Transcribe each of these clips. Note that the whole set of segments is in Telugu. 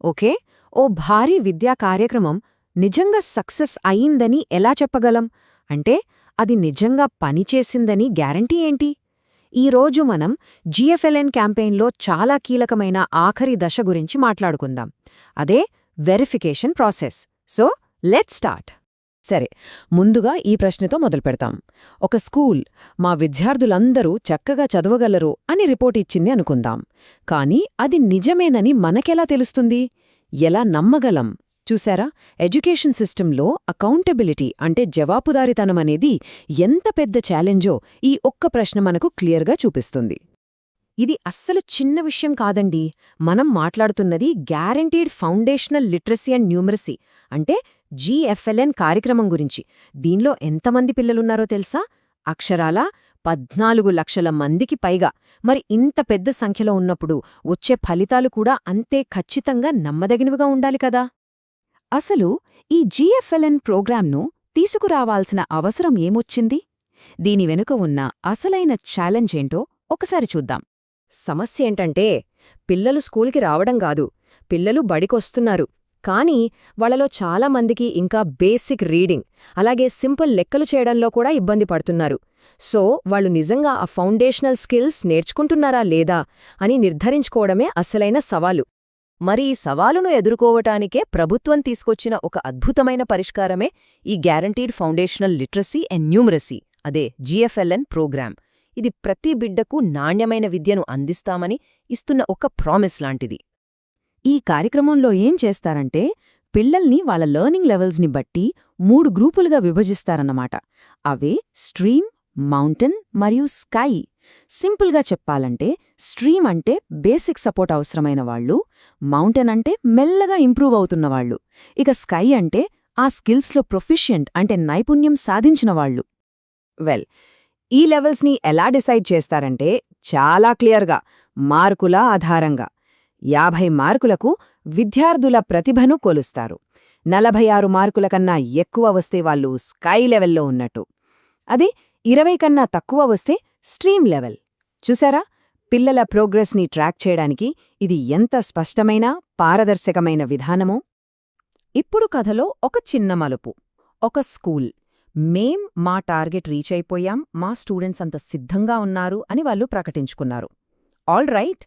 ఓకే, ఓ భారీ విద్యా కార్యక్రమం నిజంగా సక్సెస్ అయిందని ఎలా చెప్పగలం? అంటే అది నిజంగా పనిచేసిందని గ్యారంటీ ఏంటి? ఈరోజు మనం జిఎఫ్ఎల్ఎన్ క్యాంపెయిన్లో చాలా కీలకమైన ఆఖరి దశ గురించి మాట్లాడుకుందాం. అదే verification process. So let's start. సరే, ముందుగా ఈ ప్రశ్నతో మొదలుపెడతాం. ఒక స్కూల్ మా విద్యార్థులందరూ చక్కగా చదవగలరు అని రిపోర్ట్ ఇచ్చింది అనుకుందాం. కానీ అది నిజమేనని మనకెలా తెలుస్తుంది? ఎలా నమ్మగలం? చూశారా, ఎడ్యుకేషన్ సిస్టంలో అకౌంటబిలిటీ అంటే జవాబుదారీతనమనేది ఎంత పెద్ద ఛాలెంజో ఈ ఒక్క ప్రశ్న మనకు క్లియర్గా చూపిస్తుంది. ఇది అస్సలు చిన్న విషయం కాదండి. మనం మాట్లాడుతున్నది guaranteed foundational literacy and numeracy అంటే జిఎఫ్ఎల్ఎన్ కార్యక్రమం గురించి. దీనిలో ఎంతమంది పిల్లలున్నారో తెలుసా? అక్షరాలా 14 లక్షల మందికి పైగా. మరి ఇంత పెద్ద సంఖ్యలో ఉన్నప్పుడు వచ్చే ఫలితాలు కూడా అంతే ఖచ్చితంగా నమ్మదగినవిగా ఉండాలి కదా. అసలు ఈ జిఎఫ్ఎల్ఎన్ ప్రోగ్రాంను తీసుకురావాల్సిన అవసరం ఏమొచ్చింది? దీని వెనుక ఉన్న అసలైన ఛాలెంజ్ ఏంటో ఒకసారి చూద్దాం. సమస్య ఏంటంటే పిల్లలు స్కూల్కి రావడం కాదు, పిల్లలు బడికొస్తున్నారు. కానీ వాళ్ళలో చాలామందికి ఇంకా బేసిక్ రీడింగ్, అలాగే సింపుల్ లెక్కలు చేయడంలో కూడా ఇబ్బంది పడుతున్నారు. సో వాళ్ళు నిజంగా ఆ ఫౌండేషనల్ స్కిల్స్ నేర్చుకుంటున్నారా లేదా అని నిర్ధారించుకోవడమే అసలైన సవాలు. మరి ఈ సవాలును ఎదుర్కోవటానికే ప్రభుత్వం తీసుకొచ్చిన ఒక అద్భుతమైన పరిష్కారమే ఈ guaranteed foundational literacy and numeracy, అదే జిఎఫ్ఎల్ఎన్ ప్రోగ్రాం. ఇది ప్రతి బిడ్డకు నాణ్యమైన విద్యను అందిస్తామని ఇస్తున్న ఒక ప్రామిస్ లాంటిది. ఈ కార్యక్రమంలో ఏం చేస్తారంటే పిల్లల్ని వాళ్ళ లెర్నింగ్ లెవెల్స్ని బట్టి 3 గ్రూపులుగా విభజిస్తారన్నమాట. అవే స్ట్రీమ్, మౌంటైన్ మరియు స్కై. సింపుల్గా చెప్పాలంటే స్ట్రీమ్ అంటే బేసిక్ సపోర్ట్ అవసరమైన వాళ్ళు, మౌంటైన్ అంటే మెల్లగా ఇంప్రూవ్ అవుతున్నవాళ్లు, ఇక స్కై అంటే ఆ స్కిల్స్లో ప్రొఫిషియంట్ అంటే నైపుణ్యం సాధించిన వాళ్ళు. వెల్, ఈ లెవెల్స్ని ఎలా డిసైడ్ చేస్తారంటే చాలా క్లియర్గా, మార్కుల ఆధారంగా. 50 మార్కులకు విద్యార్థుల ప్రతిభను కొలుస్తారు. 46 మార్కుల కన్నా ఎక్కువ వస్తే వాళ్ళు స్కై లెవెల్లో ఉన్నట్టు. అదే 20 కన్నా తక్కువ వస్తే స్ట్రీమ్ లెవెల్. చూసారా, పిల్లల ప్రోగ్రెస్ని ట్రాక్ చేయడానికి ఇది ఎంత స్పష్టమైన, పారదర్శకమైన విధానమో. ఇప్పుడు కథలో ఒక చిన్న మలుపు. ఒక స్కూల్. మా టార్గెట్ రీచ్ అయిపోయాం, మా స్టూడెంట్స్ అంత సిద్ధంగా ఉన్నారు అని వాళ్ళు ప్రకటించుకున్నారు. ఆల్ రైట్,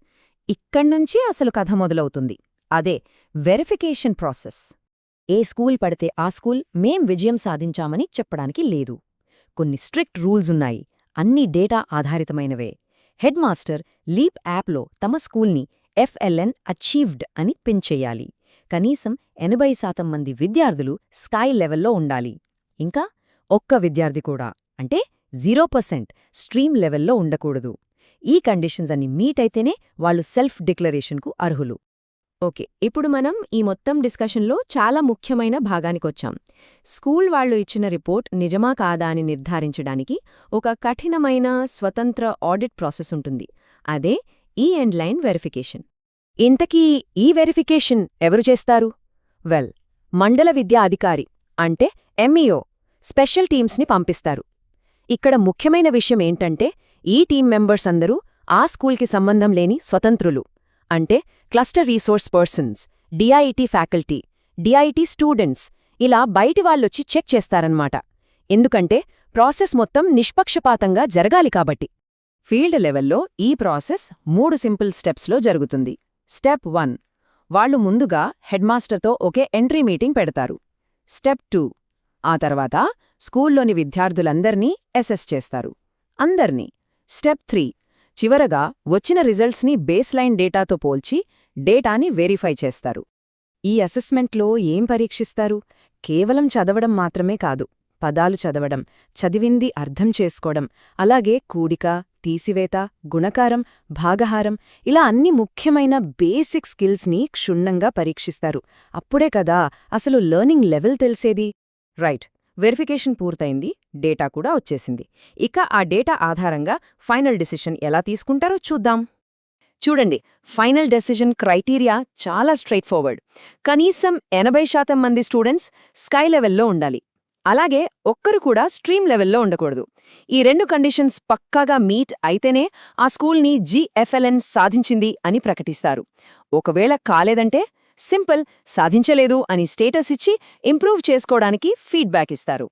ఇక్కడ్నుంచి అసలు కథ మొదలవుతుంది. అదే వెరిఫికేషన్ ప్రాసెస్. ఏ స్కూల్ పడితే ఆ స్కూల్ మేం విజయం సాధించామని చెప్పడానికి లేదు. కొన్ని స్ట్రిక్ట్ రూల్స్ ఉన్నాయి. అన్నీ డేటా ఆధారితమైనవే. హెడ్ మాస్టర్ లీప్ యాప్లో తమ స్కూల్ని ఎఫ్ఎల్ఎన్ అచీవ్డ్ అని పిన్ చెయ్యాలి. కనీసం 80% మంది విద్యార్థులు స్కై లెవెల్లో ఉండాలి. ఇంకా ఒక్క విద్యార్థి కూడా, అంటే 0% స్ట్రీమ్ లెవెల్లో ఉండకూడదు. ఈ కండిషన్స్ అన్ని మీట్ అయితేనే వాళ్ళు సెల్ఫ్ డిక్లరేషన్కు అర్హులు. ఓకే, ఇప్పుడు మనం ఈ మొత్తం డిస్కషన్లో చాలా ముఖ్యమైన భాగానికొచ్చాం. స్కూల్ వాళ్ళు ఇచ్చిన రిపోర్ట్ నిజమా కాదా అని నిర్ధారించడానికి ఒక కఠినమైన స్వతంత్ర ఆడిట్ ప్రాసెస్ ఉంటుంది. అదే ఈ ఎండ్లైన్ వెరిఫికేషన్. ఇంతకీ ఈ వెరిఫికేషన్ ఎవరు చేస్తారు? వెల్, మండల విద్యా అధికారి అంటే ఎంఈఓ స్పెషల్ టీమ్స్ని పంపిస్తారు. ఇక్కడ ముఖ్యమైన విషయం ఏంటంటే ఈ టీం మెంబర్స్ అందరూ ఆ స్కూల్కి సంబంధం లేని స్వతంత్రులు. అంటే cluster resource persons, DIT faculty, DIT students, ఇలా బయటి వాళ్ళొచ్చి చెక్ చేస్తారన్నమాట. ఎందుకంటే ప్రాసెస్ మొత్తం నిష్పక్షపాతంగా జరగాలి కాబట్టి. ఫీల్డ్ లెవెల్లో ఈ ప్రాసెస్ 3 సింపుల్ స్టెప్స్లో జరుగుతుంది. స్టెప్ 1, వాళ్లు ముందుగా హెడ్మాస్టర్తో ఒకే ఎంట్రీ మీటింగ్ పెడతారు. స్టెప్ 2, ఆ తర్వాత స్కూల్లోని విద్యార్థులందర్నీ అసెస్ చేస్తారు. అందర్నీ. స్టెప్ 3, చివరగా వచ్చిన రిజల్ట్స్ని బేస్లైన్ డేటాతో పోల్చి డేటాని వెరిఫై చేస్తారు. ఈ అసెస్మెంట్లో ఏం పరీక్షిస్తారు? కేవలం చదవడం మాత్రమే కాదు. పదాలు చదవడం, చదివింది అర్థం చేసుకోవడం, అలాగే కూడిక, తీసివేత, గుణకారం, భాగహారం, ఇలా అన్ని ముఖ్యమైన బేసిక్ స్కిల్స్ని క్షుణ్ణంగా పరీక్షిస్తారు. అప్పుడే కదా అసలు లెర్నింగ్ లెవెల్ తెలిసేది. రైట్, వెరిఫికేషన్ పూర్తయింది, డేటా కూడా వచ్చేసింది. ఇక ఆ డేటా ఆధారంగా ఫైనల్ డెసిషన్ ఎలా తీసుకుంటారో చూద్దాం. చూడండి, ఫైనల్ డెసిషన్ క్రైటీరియా చాలా స్ట్రైట్ ఫార్వర్డ్. కనీసం 80% మంది స్టూడెంట్స్ స్కై లెవెల్లో ఉండాలి. అలాగే ఒక్కరు కూడా స్ట్రీమ్ లెవెల్లో ఉండకూడదు. ఈ 2 కండిషన్స్ పక్కాగా మీట్ అయితేనే ఆ స్కూల్ని జిఎఫ్ఎల్ఎన్ సాధించింది అని ప్రకటిస్తారు. ఒకవేళ కాలేదంటే సింపుల్, సాధించలేదు అని స్టేటస్ ఇచ్చి ఇంప్రూవ్ చేసుకోవడానికి ఫీడ్బ్యాక్ ఇస్తారు.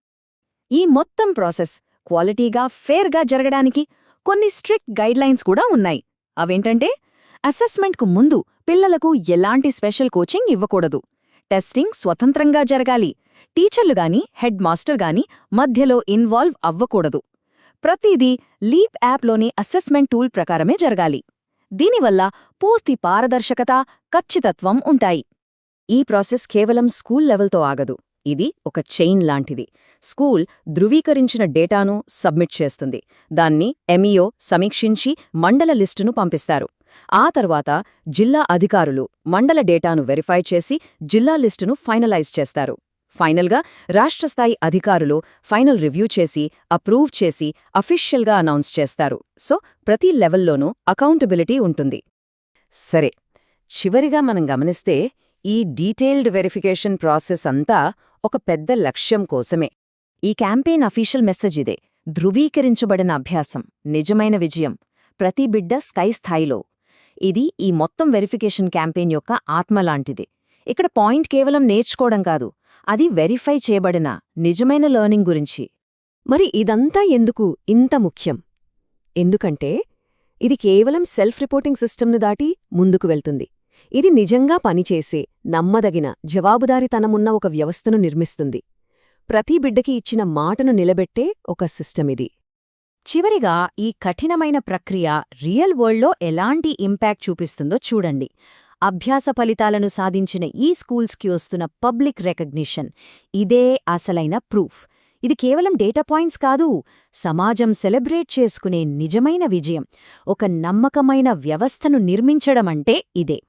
ఈ మొత్తం ప్రాసెస్ క్వాలిటీగా, ఫేర్గా జరగడానికి కొన్ని స్ట్రిక్ట్ గైడ్లైన్స్ కూడా ఉన్నాయి. అవేంటంటే, అసెస్మెంట్కు ముందు పిల్లలకు ఎలాంటి స్పెషల్ కోచింగ్ ఇవ్వకూడదు. టెస్టింగ్ స్వతంత్రంగా జరగాలి. టీచర్లు గాని, హెడ్ మాస్టర్ గాని మధ్యలో ఇన్వాల్వ్ అవ్వకూడదు. ప్రతిదీ లీప్ యాప్లోని అసెస్మెంట్ టూల్ ప్రకారమే జరగాలి. దీనివల్ల పూర్తి పారదర్శకత, ఖచ్చితత్వం ఉంటాయి. ఈ ప్రాసెస్ కేవలం స్కూల్ లెవెల్తో ఆగదు. ఇది ఒక చైన్ లాంటిది. స్కూల్ ధృవీకరించిన డేటాను సబ్మిట్ చేస్తుంది. దాన్ని ఎంఈఓ సమీక్షించి మండల లిస్టును పంపిస్తారు. ఆ తర్వాత జిల్లా అధికారులు మండల డేటాను వెరిఫై చేసి జిల్లా లిస్టును ఫైనలైజ్ చేస్తారు. ఫైనల్గా రాష్ట్రస్థాయి అధికారులు ఫైనల్ రివ్యూ చేసి, అప్రూవ్ చేసి అఫీషియల్గా అనౌన్స్ చేస్తారు. సో ప్రతి లెవెల్లోనూ అకౌంటబిలిటీ ఉంటుంది. సరే, చివరిగా మనం గమనిస్తే ఈ డీటెయిల్డ్ వెరిఫికేషన్ ప్రాసెస్ అంతా ఒక పెద్ద లక్ష్యం కోసమే. ఈ క్యాంపెయిన్ అఫీషియల్ మెసేజ్ ఇదే: ధృవీకరించబడిన అభ్యాసం, నిజమైన విజయం, ప్రతి బిడ్డ స్కై స్థాయిలో. ఇది ఈ మొత్తం వెరిఫికేషన్ క్యాంపెయిన్ యొక్క ఆత్మలాంటిది. ఇక్కడ పాయింట్ కేవలం నేర్చుకోవడం కాదు, అది వెరిఫై చేయబడిన నిజమైన లెర్నింగ్ గురించి. మరి ఇదంతా ఎందుకు ఇంత ముఖ్యం? ఎందుకంటే ఇది కేవలం సెల్ఫ్ రిపోర్టింగ్ సిస్టమ్ను దాటి ముందుకు వెళ్తుంది. ఇది నిజంగా పనిచేసే, నమ్మదగిన, జవాబుదారీతనమున్న ఒక వ్యవస్థను నిర్మిస్తుంది. ప్రతి బిడ్డకి ఇచ్చిన మాటను నిలబెట్టే ఒక సిస్టమిది. చివరిగా ఈ కఠినమైన ప్రక్రియ రియల్ వరల్డ్లో ఎలాంటి ఇంపాక్ట్ చూపిస్తుందో చూడండి. అభ్యాస ఫలితాలను సాధించిన ఈ స్కూల్స్కి వస్తున్న పబ్లిక్ రికగ్నిషన్, ఇదే అసలైన ప్రూఫ్. ఇది కేవలం డేటా పాయింట్స్ కాదు, సమాజం సెలబ్రేట్ చేసుకునే నిజమైన విజయం. ఒక నమ్మకమైన వ్యవస్థను నిర్మించడమంటే ఇదే.